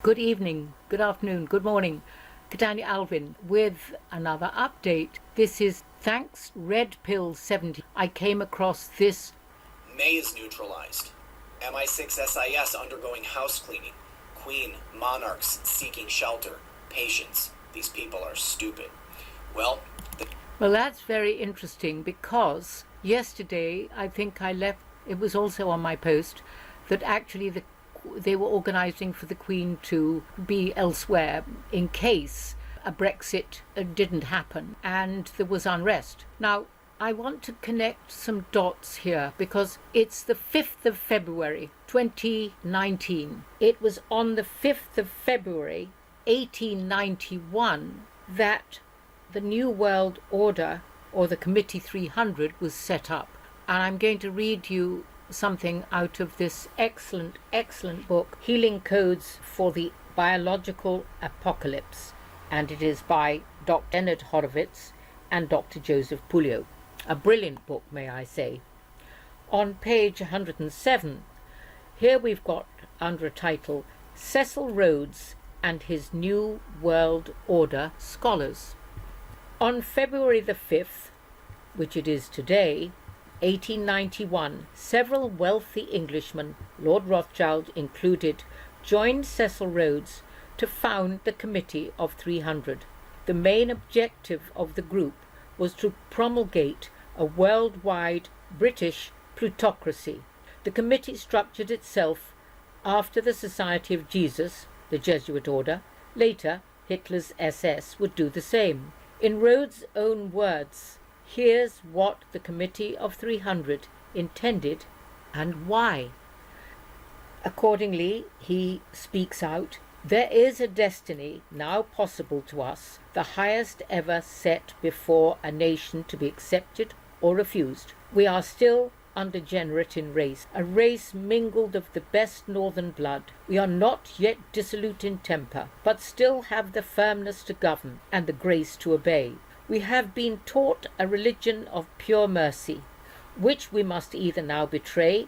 Good evening, good afternoon, good morning. Katania Alvin with another update. This is Thanks Red Pill 70. I came across this. May is neutralized. MI6 SIS undergoing house cleaning. Queen, monarchs seeking shelter. Patience. These people are stupid. Well, that's very interesting because yesterday I think I left, it was also on my post, that actually they were organising for the Queen to be elsewhere in case a Brexit didn't happen and there was unrest. Now, I want to connect some dots here because it's the 5th of February 2019. It was on the 5th of February 1891 that the New World Order, or the Committee 300, was set up. And I'm going to read you something out of this excellent book, Healing Codes for the Biological Apocalypse, and it is by Dr. Leonard Horowitz and Dr. Joseph Puleo. A brilliant book, may I say. On page 107, here we've got under a title, Cecil Rhodes and His New World Order Scholars. On February the 5th, which it is today, 1891, several wealthy Englishmen, Lord Rothschild included, joined Cecil Rhodes to found the Committee of 300. The main objective of the group was to promulgate a worldwide British plutocracy. The committee structured itself after the Society of Jesus, the Jesuit order. Later, Hitler's SS would do the same. In Rhodes' own words, here's what the Committee of 300 intended and why. Accordingly, he speaks out, there is a destiny now possible to us, the highest ever set before a nation to be accepted or refused. We are still undegenerate in race, a race mingled of the best northern blood. We are not yet dissolute in temper, but still have the firmness to govern and the grace to obey. We have been taught a religion of pure mercy, which we must either now betray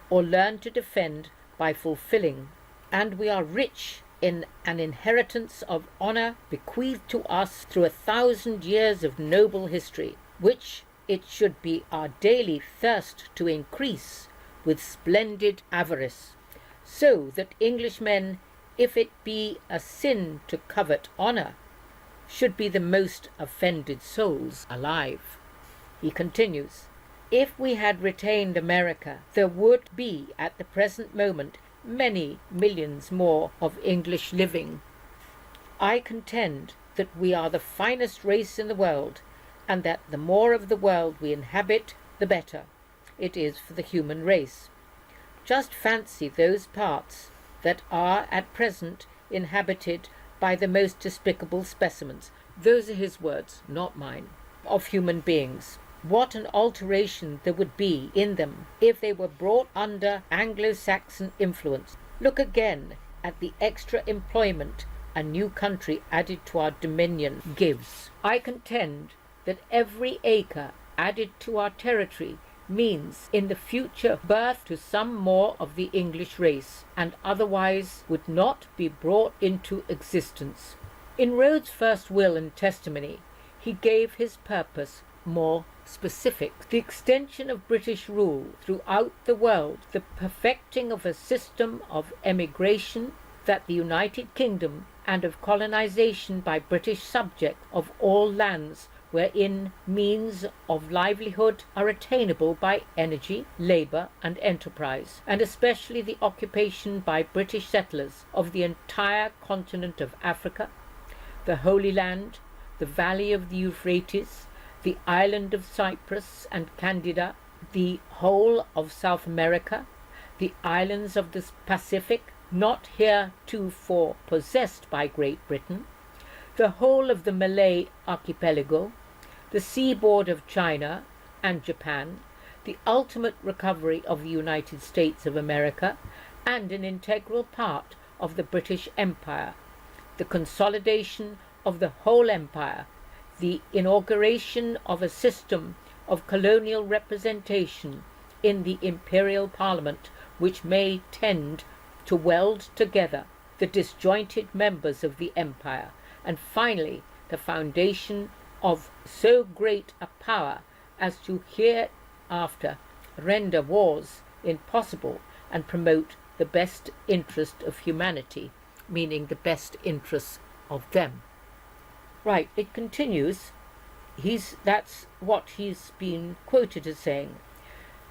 or learn to defend by fulfilling, and we are rich in an inheritance of honour bequeathed to us through 1,000 years of noble history, which it should be our daily thirst to increase with splendid avarice, so that Englishmen, if it be a sin to covet honour, should be the most offended souls alive. He continues, if we had retained America, there would be at the present moment many millions more of English living. I contend that we are the finest race in the world, and that the more of the world we inhabit, the better it is for the human race. Just fancy those parts that are at present inhabited by the most despicable specimens, those are his words, not mine, of human beings. What an alteration there would be in them if they were brought under Anglo-Saxon influence. Look again at the extra employment a new country added to our dominion gives. I contend that every acre added to our territory means in the future birth to some more of the English race, and otherwise would not be brought into existence. In Rhodes' first will and testimony, he gave his purpose more specific: the extension of British rule throughout the world, the perfecting of a system of emigration, that the United Kingdom, and of colonization by British subjects of all lands wherein means of livelihood are attainable by energy, labour and enterprise, and especially the occupation by British settlers of the entire continent of Africa, the Holy Land, the valley of the Euphrates, the island of Cyprus and Candida, the whole of South America, the islands of the Pacific, not heretofore possessed by Great Britain, the whole of the Malay archipelago, the seaboard of China and Japan, the ultimate recovery of the United States of America, and an integral part of the British Empire, the consolidation of the whole empire, the inauguration of a system of colonial representation in the Imperial Parliament, which may tend to weld together the disjointed members of the empire, and finally the foundation of so great a power as to hereafter render wars impossible and promote the best interest of humanity, meaning the best interests of them. Right, it continues. That's what he's been quoted as saying.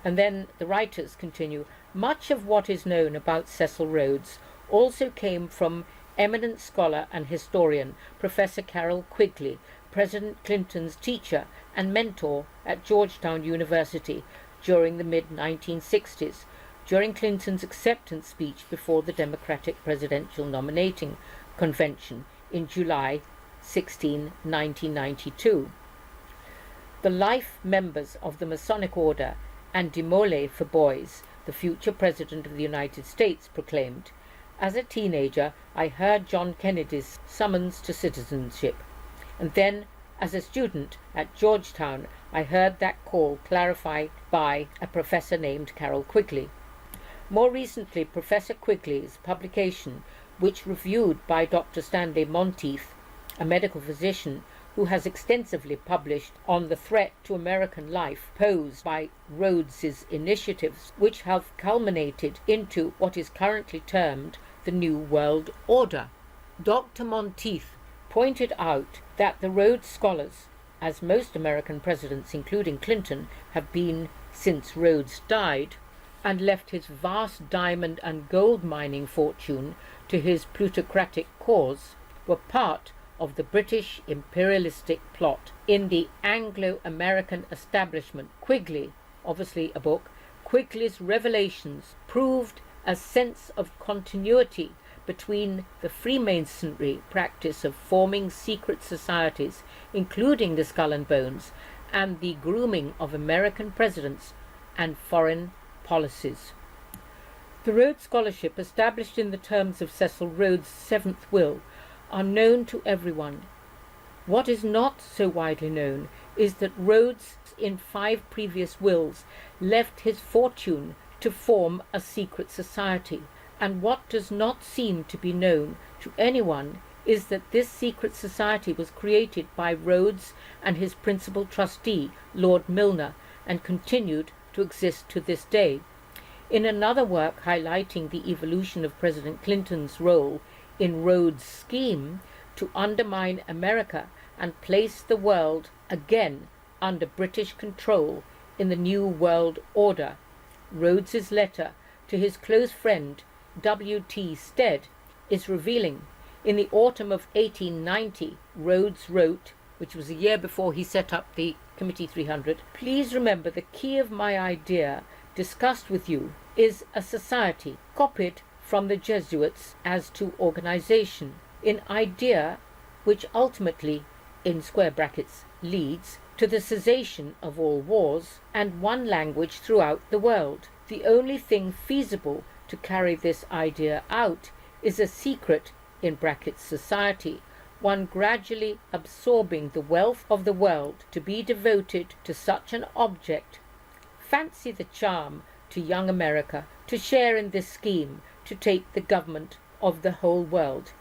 And then the writers continue, much of what is known about Cecil Rhodes also came from eminent scholar and historian Professor Carroll Quigley, President Clinton's teacher and mentor at Georgetown University during the mid-1960s, during Clinton's acceptance speech before the Democratic Presidential Nominating Convention in July 16, 1992. The life members of the Masonic Order and De Molay for boys, the future President of the United States, proclaimed, as a teenager, I heard John Kennedy's summons to citizenship, and then, as a student at Georgetown, I heard that call clarified by a professor named Carroll Quigley. More recently, Professor Quigley's publication, which reviewed by Dr. Stanley Monteith, a medical physician who has extensively published on the threat to American life posed by Rhodes's initiatives, which have culminated into what is currently termed the New World Order. Dr. Monteith pointed out that the Rhodes scholars, as most American presidents, including Clinton, have been since Rhodes died and left his vast diamond and gold mining fortune to his plutocratic cause, were part of the British imperialistic plot in the Anglo-American establishment. Quigley, obviously a book, Quigley's revelations proved a sense of continuity between the Freemasonry practice of forming secret societies, including the Skull and Bones, and the grooming of American presidents and foreign policies. The Rhodes Scholarship, established in the terms of Cecil Rhodes' seventh will, are known to everyone. What is not so widely known is that Rhodes, in 5 previous wills, left his fortune to form a secret society, and what does not seem to be known to anyone is that this secret society was created by Rhodes and his principal trustee, Lord Milner, and continued to exist to this day. In another work highlighting the evolution of President Clinton's role in Rhodes' scheme to undermine America and place the world again under British control in the New World Order, Rhodes's letter to his close friend W.T. Stead is revealing. In the autumn of 1890, Rhodes wrote, which was a year before he set up the Committee 300, please remember the key of my idea discussed with you is a society copied from the Jesuits as to organization, in idea which ultimately, in square brackets, leads to the cessation of all wars and one language throughout the world. The only thing feasible to carry this idea out is a secret, in brackets, society, one gradually absorbing the wealth of the world to be devoted to such an object. Fancy the charm to young America to share in this scheme to take the government of the whole world.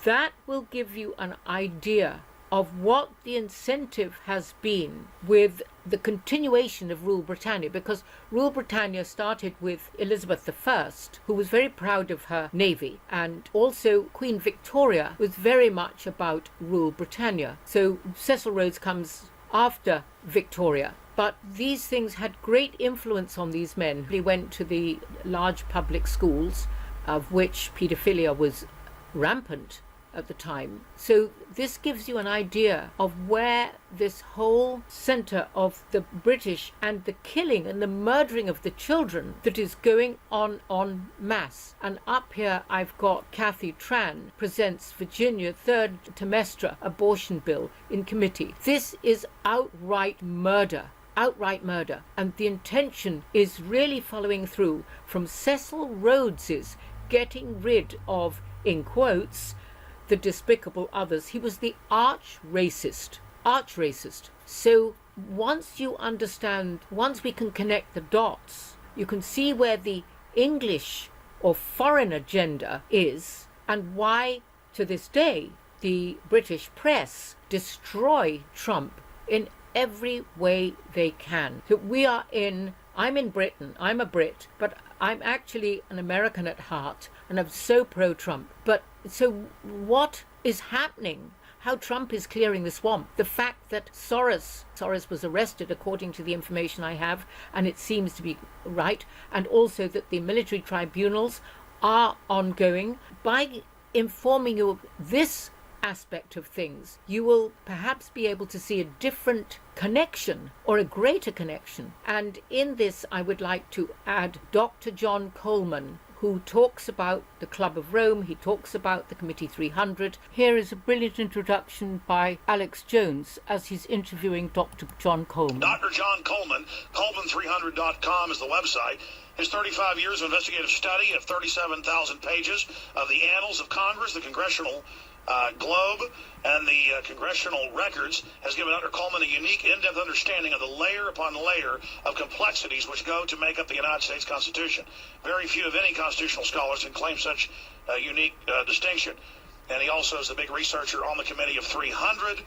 That will give you an idea of what the incentive has been with the continuation of Rule Britannia, because Rule Britannia started with Elizabeth I, who was very proud of her navy, and also Queen Victoria was very much about Rule Britannia. So Cecil Rhodes comes after Victoria. But these things had great influence on these men. They went to the large public schools, of which paedophilia was rampant at the time. So this gives you an idea of where this whole centre of the British and the killing and the murdering of the children that is going on en masse. And up here I've got Kathy Tran presents Virginia third trimester abortion bill in committee. This is outright murder. Outright murder. And the intention is really following through from Cecil Rhodes's getting rid of, in quotes, the despicable others. He was the arch racist. So once you understand, once we can connect the dots, you can see where the English or foreign agenda is, and why, to this day, the British press destroy Trump in every way they can. So I'm in Britain, I'm a Brit, but I'm actually an American at heart, and I'm so pro-Trump. But so what is happening? How Trump is clearing the swamp? The fact that Soros was arrested, according to the information I have, and it seems to be right, and also that the military tribunals are ongoing. By informing you of this aspect of things, you will perhaps be able to see a different connection or a greater connection. And in this, I would like to add Dr. John Colman, who talks about the Club of Rome, he talks about the Committee 300. Here is a brilliant introduction by Alex Jones as he's interviewing Dr. John Colman. Dr. John Colman, Colman300.com is the website. His 35 years of investigative study of 37,000 pages of the annals of Congress, the Congressional Globe, and the congressional records has given Dr. Colman a unique, in-depth understanding of the layer upon layer of complexities which go to make up the United States Constitution. Very few, if any, constitutional scholars can claim such unique distinction. And he also is a big researcher on the Committee of 300,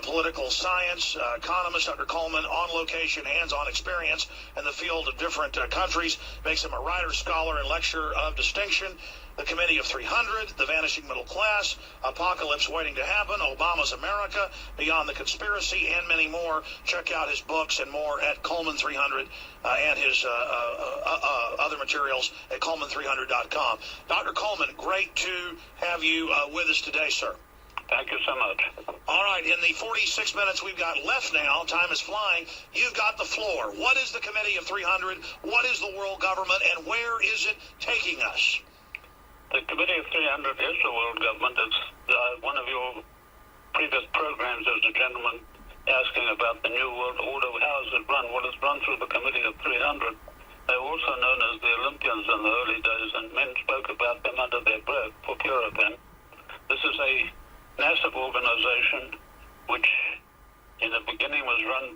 political science, economist. Dr. Colman, on location, hands-on experience in the field of different countries, makes him a writer, scholar, and lecturer of distinction. The Committee of 300, The Vanishing Middle Class, Apocalypse Waiting to Happen, Obama's America, Beyond the Conspiracy, and many more. Check out his books and more at Colman 300 and his other materials at Colman300.com. Dr. Colman, great to have you with us today, sir. Thank you so much. All right, in the 46 minutes we've got left now, time is flying, you've got the floor. What is the Committee of 300? What is the world government, and where is it taking us? The Committee of 300 is the world government. It's one of your previous programs. There's a gentleman asking about the New World Order. How is it run? Well, it's run through the Committee of 300. They were also known as the Olympians in the early days, and men spoke about them under their breath for fear of them. This is a massive organization which in the beginning was run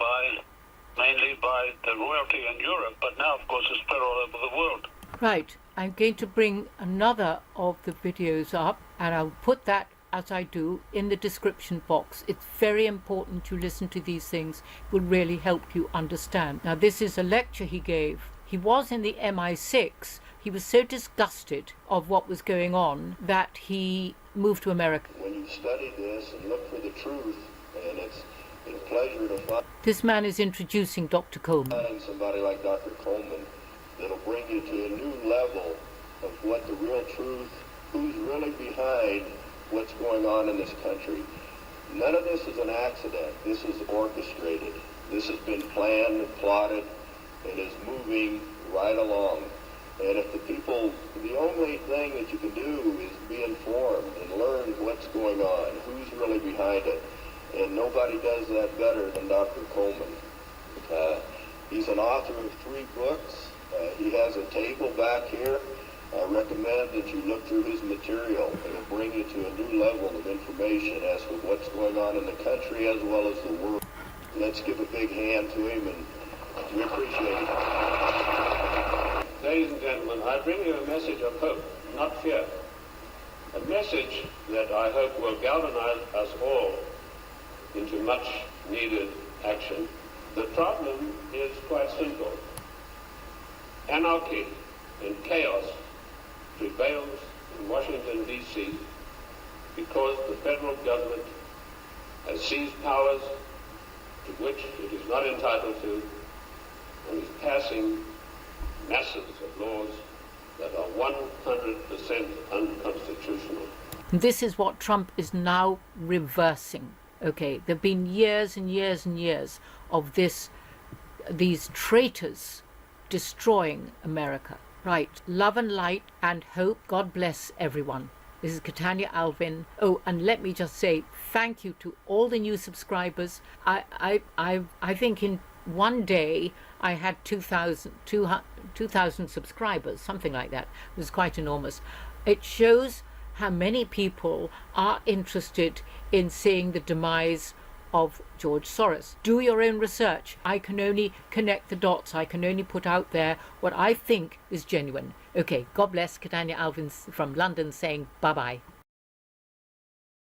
mainly by the royalty in Europe, but now, of course, it's spread all over the world. Right. I'm going to bring another of the videos up, and I'll put that, as I do, in the description box. It's very important you listen to these things. It will really help you understand. Now, this is a lecture he gave. He was in the MI6. He was so disgusted of what was going on that he moved to America. When you study this and look for the truth, and it's a pleasure to find. This man is introducing Dr. Colman. Find somebody like Dr. Colman that'll bring you to a new level of what the real truth, who's really behind what's going on in this country. None of this is an accident. This is orchestrated. This has been planned and plotted and is moving right along. And if the only thing that you can do is be informed and learn what's going on, who's really behind it. And nobody does that better than Dr. Colman. He's an author of 3 books. He has a table back here. I recommend that you look through his material. It'll bring you to a new level of information as to what's going on in the country as well as the world. Let's give a big hand to him, and we appreciate it. Ladies and gentlemen, I bring you a message of hope, not fear. A message that I hope will galvanize us all into much needed action. The problem is quite simple. Anarchy and chaos prevails in Washington, D.C. because the federal government has seized powers to which it is not entitled to and is passing masses of laws that are 100% unconstitutional. This is what Trump is now reversing. Okay, there have been years and years and years of these traitors destroying America. Right, love and light and hope. God bless everyone. This is Catania Alvin. Oh, and let me just say thank you to all the new subscribers. I think in one day I had 2,000 subscribers, something like that. It was quite enormous. It shows how many people are interested in seeing the demise of George Soros. Do your own research. I can only connect the dots. I can only put out there what I think is genuine. Okay, God bless. Katanya Alvin from London saying bye-bye.